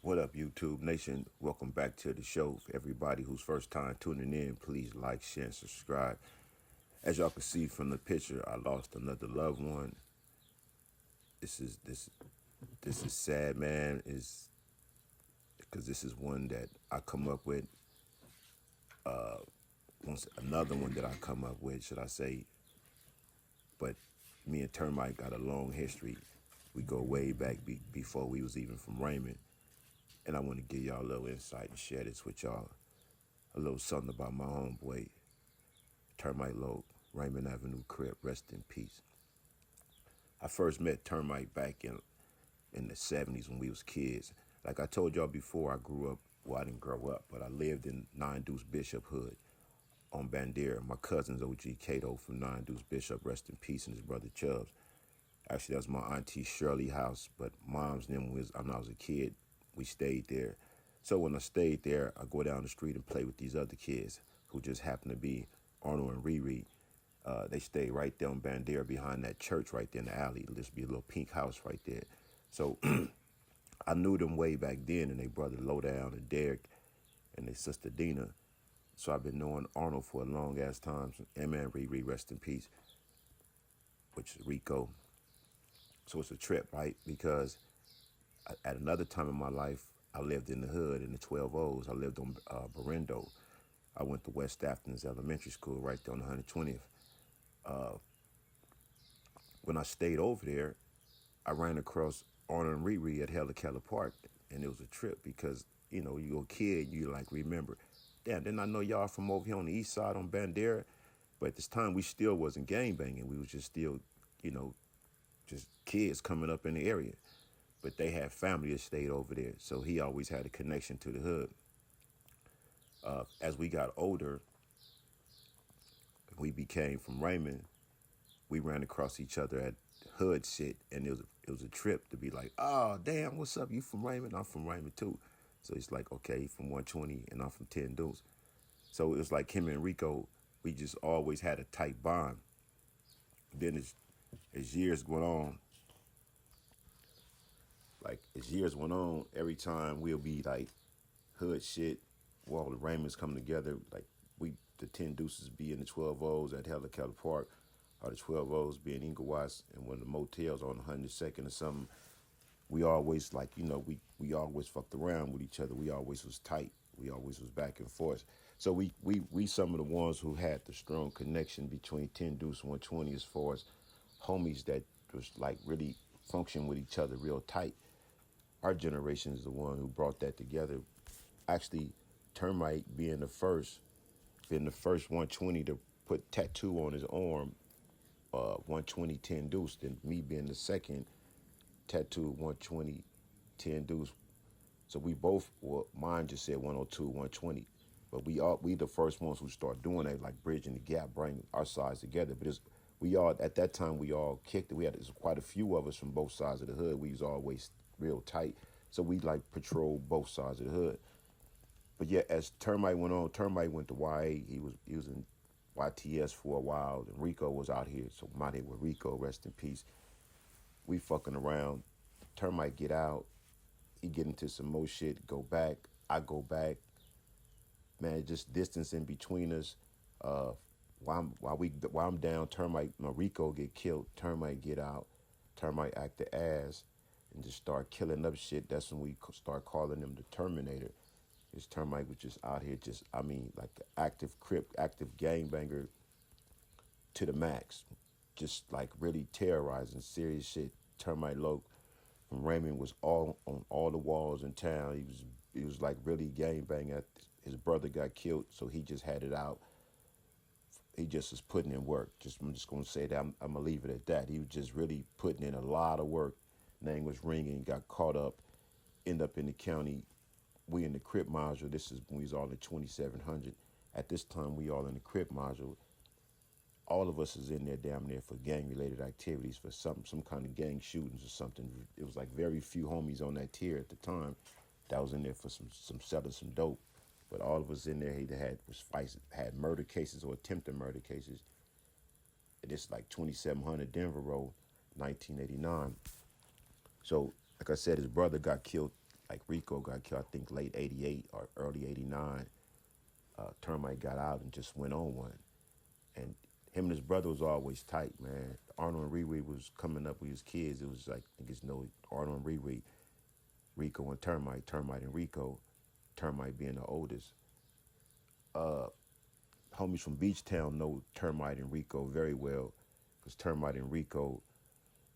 What up, YouTube Nation? Welcome back to the show. For everybody who's first time tuning in, please like, share, and subscribe. As y'all can see from the picture, I lost another loved one. This is sad, man. Is because this is one that I come up with. Once another one that I come up with, should I say? But me and Termite got a long history. We go way back before we was even from Raymond, and I want to give y'all a little insight and share this with y'all. A little something about my homeboy, Termite Loc, Raymond Avenue Crib, rest in peace. I first met Termite back in the 70s when we was kids. Like I told y'all before, I grew up, well, I didn't grow up, but I lived in Nine Deuce Bishop Hood on Bandera. My cousin's OG Cato from Nine Deuce Bishop, rest in peace, and his brother Chubbs. Actually, that was my auntie Shirley house, but mom's name was, when I was a kid, we stayed there. So when I stayed there, I go down the street and play with these other kids who just happened to be Arnold and Riri. They stayed right there on Bandera behind that church right there in the alley. There'll just be a little pink house right there. So I knew them way back then, and they brother Lowdown and Derek and their sister Dina. So I've been knowing Arnold for a long ass time. And man, Riri, rest in peace, which is Rico. So it's a trip, right? Because at another time in my life, I lived in the hood in the 12 O's. I lived on Berendo. I went to West Afton's Elementary School right there on 120th. When I stayed over there, I ran across Arnold and Riri at Keller Park, and it was a trip because, you're a kid, you like remember, damn, didn't I know y'all from over here on the east side on Bandera? But at this time, we still wasn't gang banging. We was just still, just kids coming up in the area. But they had family that stayed over there, so he always had a connection to the hood. As we got older, we became from Raymond. We ran across each other at hood shit, and it was a trip to be like, oh damn, what's up? You from Raymond? I'm from Raymond too. So it's like, okay, he from 120 and I'm from 10 Deuce. So it was like him and Rico, we just always had a tight bond. Then as years went on, every time we'll be like hood shit, where all the Raymonds come together, like the 10 Deuces be in the 12 O's at Keller Park, or the 12 O's be in Inglewood and one of the motels on 102nd or something. We always we always fucked around with each other. We always was tight. We always was back and forth. So we some of the ones who had the strong connection between 10 Deuce and 120 as far as homies that was like really function with each other real tight. Our generation is the one who brought that together. Actually, Termite being the first 120 to put tattoo on his arm, 120 10 Deuce, then me being the second tattoo 120 10 Deuce. So we both, well, mine just said 102 120, but we the first ones who start doing that, like bridging the gap, bring our sides together. But we all at that time we all kicked it. We had quite a few of us from both sides of the hood. We was always real tight, so we like patrol both sides of the hood. But yeah, as Termite went on, Termite went to YA. He was in YTS for a while, and Rico was out here. So my name was Rico, rest in peace. We fucking around. Termite get out. He get into some more shit. Go back. I go back. Man, just distance in between us. While I'm down, Termite, Rico get killed. Termite get out. Termite act the ass and just start killing up shit. That's when we start calling him the Terminator. His Termite was just out here, like active crip, active gangbanger to the max. Just like really terrorizing serious shit. Termite Loc from Raymond was all on all the walls in town. He was like really gangbanging. His brother got killed, so he just had it out. He just was putting in work. I'm just gonna say that. I'm gonna leave it at that. He was just really putting in a lot of work. Name was ringing. Got caught up. End up in the county. We in the crip module. This is when we was all in 2700. At this time, we all in the crip module. All of us is in there damn near for gang-related activities, for some kind of gang shootings or something. It was like very few homies on that tier at the time that was in there for some selling some dope. But all of us in there either had murder cases or attempted murder cases. And it's like 2700 Denver Road, 1989. So, like I said, his brother got killed like Rico got killed, I think late '88 or early '89. Termite got out and just went on one. And him and his brother was always tight, man. Arnold and Riri was coming up with his kids. It was like niggas know Arnold and Riri, Rico and Termite, Termite and Rico, Termite being the oldest. Uh, Homies from Beach Town know Termite and Rico very well, because Termite and Rico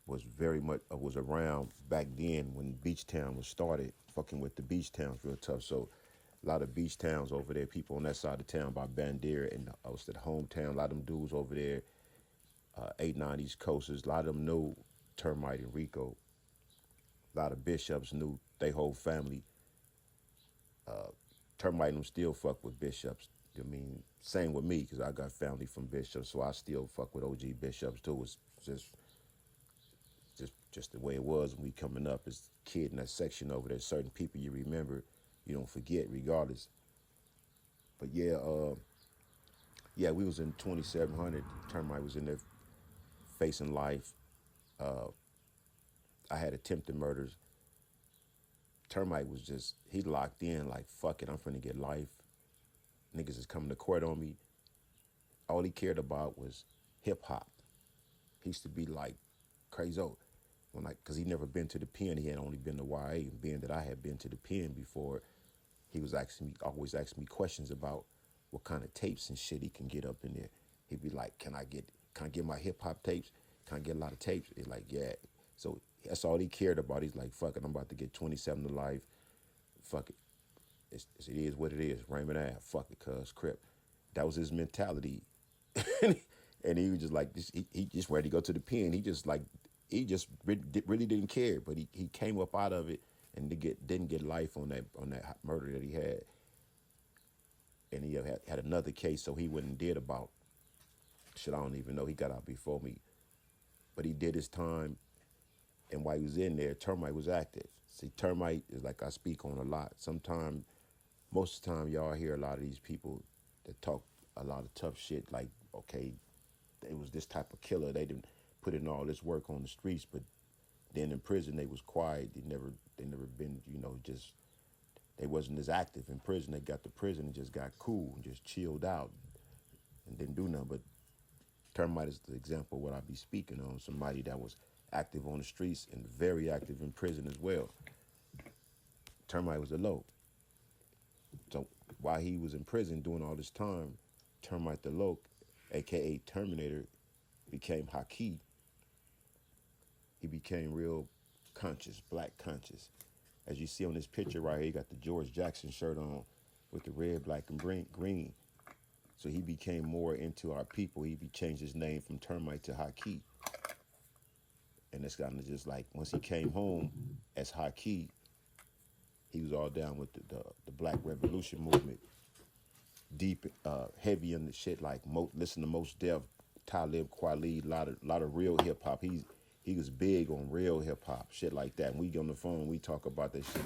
was very much was around back then when Beach Town was started. Fucking with the beach towns real tough. So a lot of beach towns over there, people on that side of town by Bandera and I was at hometown. A lot of them dudes over there, 8-9 East Coasters. A lot of them knew Termite and Rico. A lot of bishops knew they whole family. Termite and them still fuck with bishops. I mean, same with me because I got family from bishops, so I still fuck with OG bishops too. It's just the way it was when we coming up as a kid in that section over there. Certain people you remember, you don't forget regardless. But yeah, yeah, we was in 2700. Termite was in there facing life. I had attempted murders. Termite was just, he locked in like, fuck it, I'm finna get life. Niggas is coming to court on me. All he cared about was hip hop. He used to be like crazy when cause he never been to the pen. He had only been to YA, and being that I had been to the pen before, he was always asking me questions about what kind of tapes and shit he can get up in there. He'd be like, can I get my hip hop tapes? Can I get a lot of tapes? He's like, yeah. So that's all he cared about. He's like, fuck it, I'm about to get 27 to life. Fuck it. It is what it is. Raymond Ave. Fuck it, cuz Crip. That was his mentality. And he was just like, he just ready to go to the pen. He just really didn't care. But he came up out of it and didn't get life on that murder that he had. And he had another case, so he went and did about shit. I don't even know. He got out before me, but he did his time. And while he was in there, Termite was active. See, Termite is like I speak on a lot. Sometimes, most of the time, y'all hear a lot of these people that talk a lot of tough shit. Like, okay, it was this type of killer. They didn't put in all this work on the streets, but then in prison they was quiet. They never been, just they wasn't as active in prison. They got to prison and just got cool and just chilled out and didn't do nothing. But Termite is the example of what I be speaking on. Somebody that was active on the streets and very active in prison as well. Termite was a low. So while he was in prison doing all this time, Termite the Loc, aka Terminator, became Haki. He became real conscious, black conscious. As you see on this picture right here, he got the George Jackson shirt on with the red, black, and green. So he became more into our people. He changed his name from Termite to Haki. And it's kind of just like, once he came home as Haki, he was all down with the Black Revolution movement. Deep, heavy in the shit, like listen to Mos Def, Talib Kweli, lot of real hip hop. He was big on real hip hop, shit like that. And we get on the phone, we talk about that shit.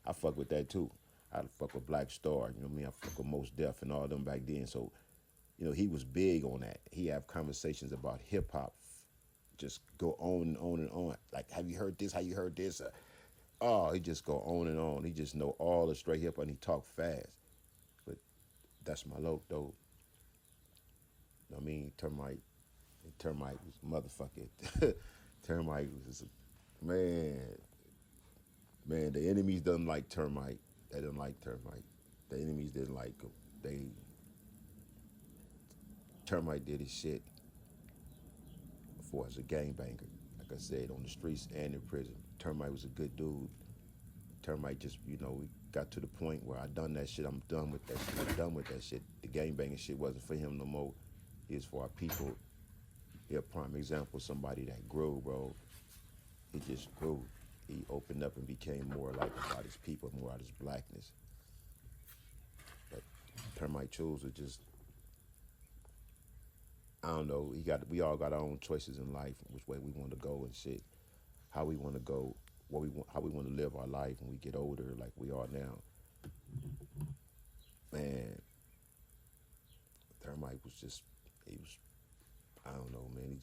I fuck with that too. I fuck with Black Star, you know what I mean? I fuck with Mos Def and all them back then. So, he was big on that. He have conversations about hip hop, just go on and on and on. Like, have you heard this? How you heard this? He just go on and on. He just know all the straight hip hop and he talk fast. But that's my loc though. I mean, Termite was motherfucking. Termite was man. The enemies doesn't like Termite. They didn't like Termite. The enemies didn't like him. Termite did his shit before as a gangbanger. Like I said, on the streets and in prison. Termite was a good dude. Termite just, we got to the point where I done that shit. I'm done with that shit. I'm done with that shit. The gangbanging shit wasn't for him no more. It was for our people. He a prime example of somebody that grew, bro. He just grew. He opened up and became more like about his people, more out his blackness. But Termite chose are just, I don't know. We all got our own choices in life, which way we want to go and shit, how we want to go, how we want to live our life when we get older, like we are now. Man, Termite was just, I don't know, man.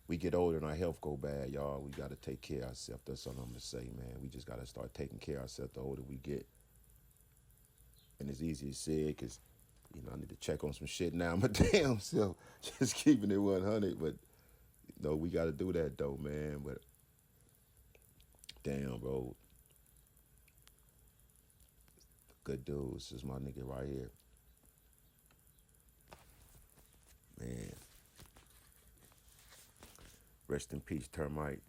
we get older and our health go bad, y'all. We gotta take care of ourselves. That's all I'm gonna say, man. We just gotta start taking care of ourselves the older we get. And it's easy to say because, I need to check on some shit now. My damn self, just keeping it 100. But we gotta do that though, man. But damn, bro, good dudes. This is my nigga right here, man. Rest in peace, Termite.